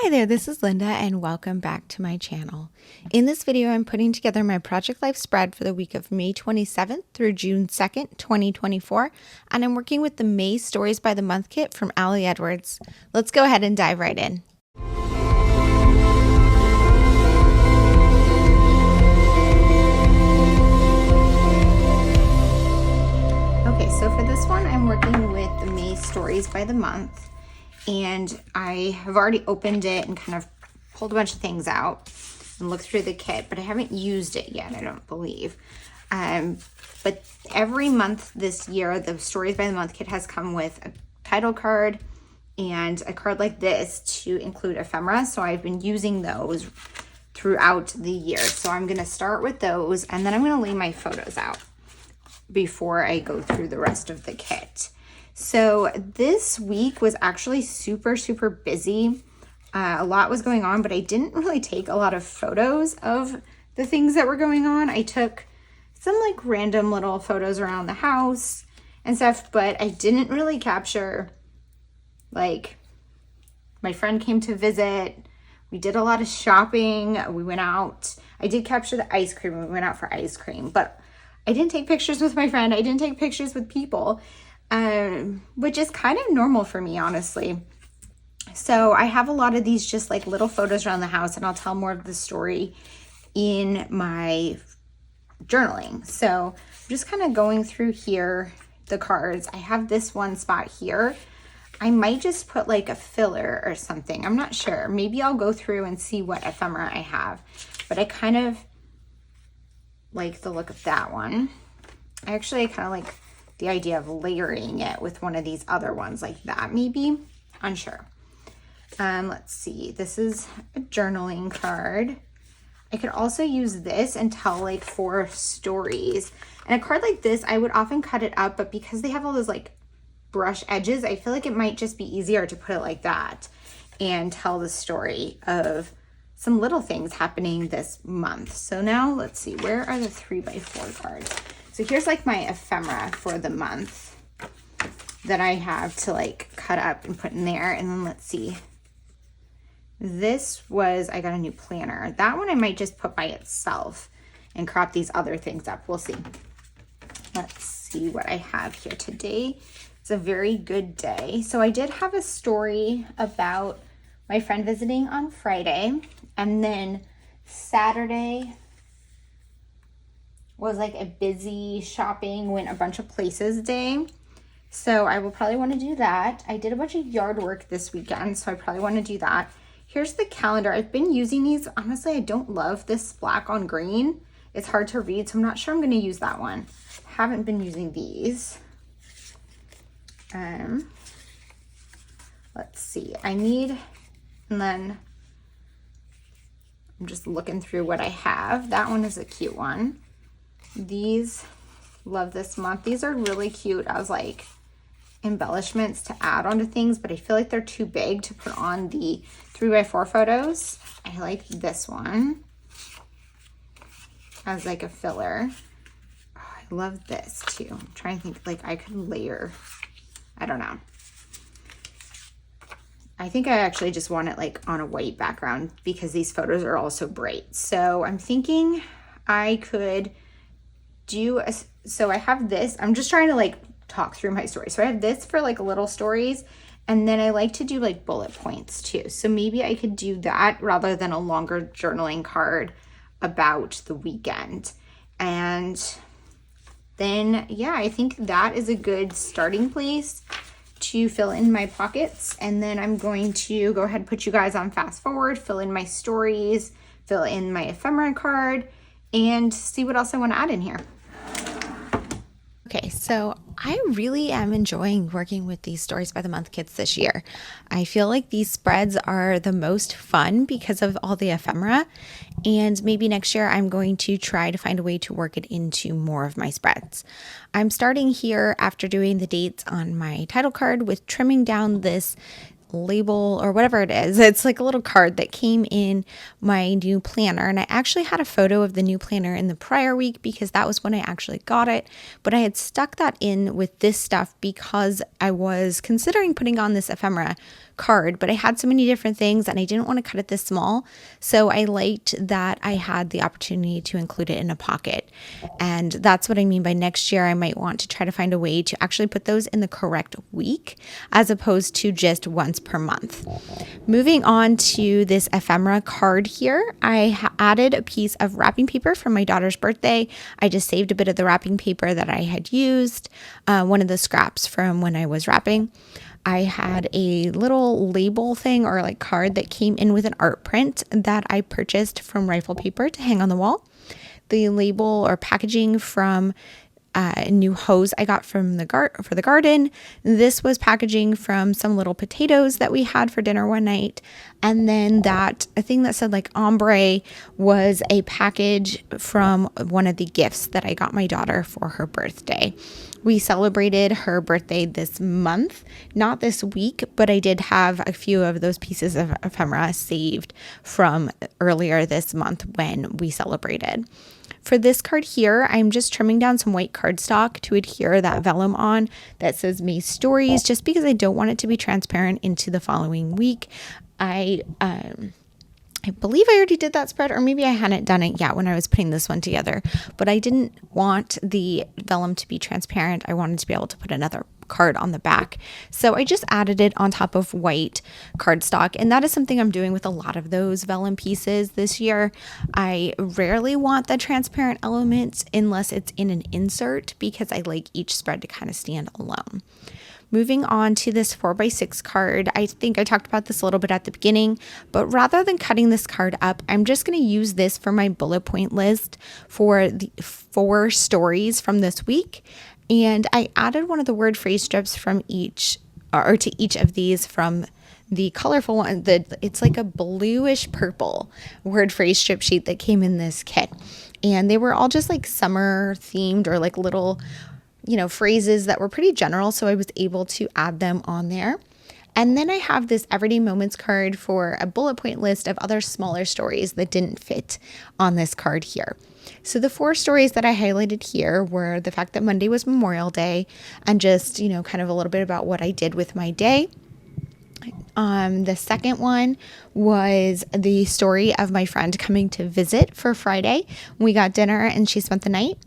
Hi there, this is Linda and welcome back to my channel. In this video, I'm putting together my Project Life spread for the week of May 27th through June 2nd, 2024, and I'm working with the May Stories by the Month kit from Ali Edwards. Let's go ahead and dive right in. Okay, so for this one, I'm working with the May Stories by the Month. And I have already opened it and kind of pulled a bunch of things out and looked through the kit, but I haven't used it yet, I don't believe. But every month this year, the Stories by the Month kit has come with a title card and a card like this to include ephemera. So I've been using those throughout the year. So I'm going to start with those and then I'm going to lay my photos out before I go through the rest of the kit. So this week was actually super busy. A lot was going on, but I didn't really take a lot of photos of the things that were going on. I took some like random little photos around the house and stuff, but I didn't really capture, like, my friend came to visit. We did a lot of shopping. We went out. I did capture the ice cream. We went out for ice cream, but I didn't take pictures with my friend. I didn't take pictures with people. Which is kind of normal for me, honestly. So I have a lot of these just like little photos around the house, and I'll tell more of the story in my journaling. So I'm just kind of going through here, the cards. I have this one spot here. I might just put like a filler or something. I'm not sure. Maybe I'll go through and see what ephemera I have. But I kind of like the look of that one. I kind of like the idea of layering it with one of these other ones like that, maybe. Unsure. Let's see. This is a journaling card. I could also use this and tell like 4 stories. And a card like this, I would often cut it up, but because they have all those like brush edges, I feel like it might just be easier to put it like that and tell the story of some little things happening this month. So now let's see, where are the 3x4 cards? So here's like my ephemera for the month that I have to like cut up and put in there. And then let's see. This was, I got a new planner. That one I might just put by itself and crop these other things up. We'll see. Let's see what I have here today. It's a very good day. So I did have a story about my friend visiting on Friday, and then Saturday was like a busy shopping, went a bunch of places day. So I will probably want to do that. I did a bunch of yard work this weekend, so I probably want to do that. Here's the calendar. I've been using these. Honestly, I don't love this black on green. It's hard to read, so I'm not sure I'm going to use that one. Haven't been using these. Let's see. And then I'm just looking through what I have. That one is a cute one. These, love this month. These are really cute as like embellishments to add onto things, but I feel like they're too big to put on the 3x4 photos. I like this one as like a filler. Oh, I love this too. I'm trying to think, like I could layer, I don't know. I think I actually just want it like on a white background because these photos are all so bright. So I'm thinking I could so I have this. I'm just trying to like talk through my story. So I have this for like little stories, and then I like to do like bullet points too. So maybe I could do that rather than a longer journaling card about the weekend. And then, yeah, I think that is a good starting place to fill in my pockets. And then I'm going to go ahead and put you guys on fast forward, fill in my stories, fill in my ephemera card, and see what else I want to add in here. Okay, so I really am enjoying working with these Stories by the Month kits this year. I feel like these spreads are the most fun because of all the ephemera, and maybe next year I'm going to try to find a way to work it into more of my spreads. I'm starting here after doing the dates on my title card with trimming down this label or whatever it is. It's like a little card that came in my new planner, and I actually had a photo of the new planner in the prior week because that was when I actually got it, but I had stuck that in with this stuff because I was considering putting on this ephemera card, but I had so many different things and I didn't want to cut it this small. So I liked that I had the opportunity to include it in a pocket. And that's what I mean by next year, I might want to try to find a way to actually put those in the correct week as opposed to just once per month. Moving on to this ephemera card here, I added a piece of wrapping paper from my daughter's birthday. I just saved a bit of the wrapping paper that I had used, one of the scraps from when I was wrapping. I had a little label thing or like card that came in with an art print that I purchased from Rifle Paper to hang on the wall. The label or packaging from a new hose I got from for the garden. This was packaging from some little potatoes that we had for dinner one night. And then a thing that said like ombre was a package from one of the gifts that I got my daughter for her birthday. We celebrated her birthday this month, not this week, but I did have a few of those pieces of ephemera saved from earlier this month when we celebrated. For this card here, I'm just trimming down some white cardstock to adhere that vellum on that says May Stories, just because I don't want it to be transparent into the following week. I believe I already did that spread, or maybe I hadn't done it yet when I was putting this one together, but I didn't want the vellum to be transparent. I wanted to be able to put another card on the back. So I just added it on top of white cardstock, and that is something I'm doing with a lot of those vellum pieces this year. I rarely want the transparent elements unless it's in an insert because I like each spread to kind of stand alone. Moving on to this 4x6 card, I think I talked about this a little bit at the beginning, but rather than cutting this card up, I'm just going to use this for my bullet point list for the 4 stories from this week. And I added one of the word phrase strips from each of these from the colorful one. It's like a bluish purple word phrase strip sheet that came in this kit. And they were all just like summer themed or like little, phrases that were pretty general. So I was able to add them on there. And then I have this everyday moments card for a bullet point list of other smaller stories that didn't fit on this card here. So the 4 stories that I highlighted here were the fact that Monday was Memorial Day and just, kind of a little bit about what I did with my day. The second one was the story of my friend coming to visit for Friday. We got dinner and she spent the night.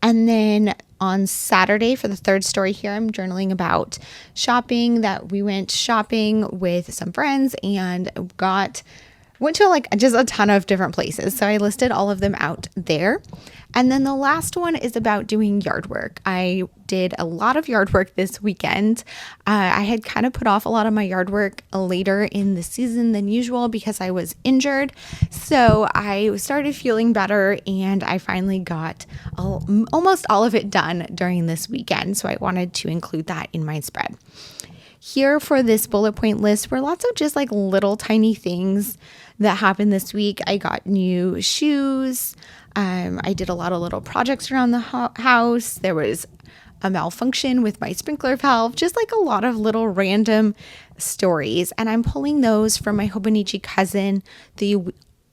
And then on Saturday, for the 3rd story here, I'm journaling about shopping, that we went shopping with some friends and went to just a ton of different places. So I listed all of them out there. And then the last one is about doing yard work. I did a lot of yard work this weekend. I had kind of put off a lot of my yard work later in the season than usual because I was injured. So I started feeling better and I finally got almost all of it done during this weekend. So I wanted to include that in my spread. Here for this bullet point list were lots of just like little tiny things that happened this week. I got new shoes. I did a lot of little projects around the house. There was a malfunction with my sprinkler valve, just like a lot of little random stories. And I'm pulling those from my Hobonichi Cousin. The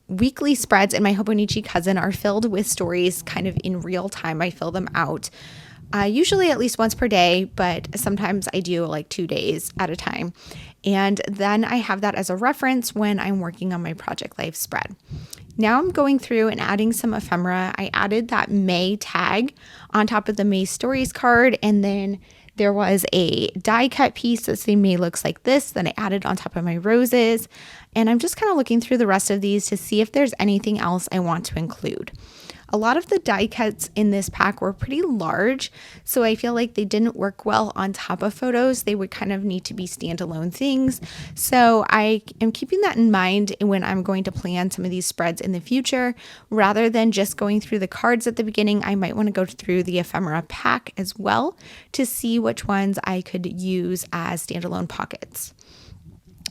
weekly spreads in my Hobonichi Cousin are filled with stories kind of in real time. I fill them out. Usually at least once per day, but sometimes I do like 2 days at a time. And then I have that as a reference when I'm working on my Project Life spread. Now I'm going through and adding some ephemera. I added that May tag on top of the May Stories card, and then there was a die cut piece that say May looks like this that I added on top of my roses. And I'm just kind of looking through the rest of these to see if there's anything else I want to include. A lot of the die cuts in this pack were pretty large, so I feel like they didn't work well on top of photos. They would kind of need to be standalone things. So I am keeping that in mind when I'm going to plan some of these spreads in the future. Rather than just going through the cards at the beginning, I might want to go through the ephemera pack as well to see which ones I could use as standalone pockets.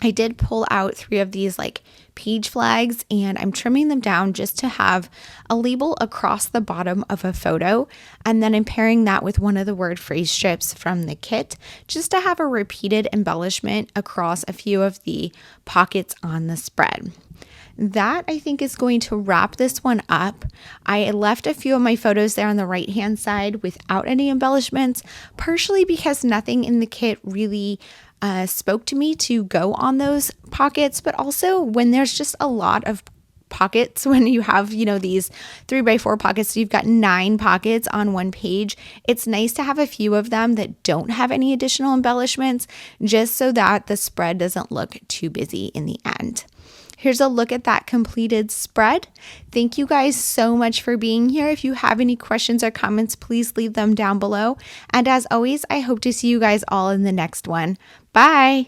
I did pull out 3 of these like page flags and I'm trimming them down just to have a label across the bottom of a photo. And then I'm pairing that with one of the word phrase strips from the kit just to have a repeated embellishment across a few of the pockets on the spread. That I think is going to wrap this one up. I left a few of my photos there on the right hand side without any embellishments, partially because nothing in the kit really spoke to me to go on those pockets, but also when there's just a lot of pockets, when you have, these 3x4 pockets, so you've got 9 pockets on one page, it's nice to have a few of them that don't have any additional embellishments, just so that the spread doesn't look too busy in the end. Here's a look at that completed spread. Thank you guys so much for being here. If you have any questions or comments, please leave them down below. And as always, I hope to see you guys all in the next one. Bye.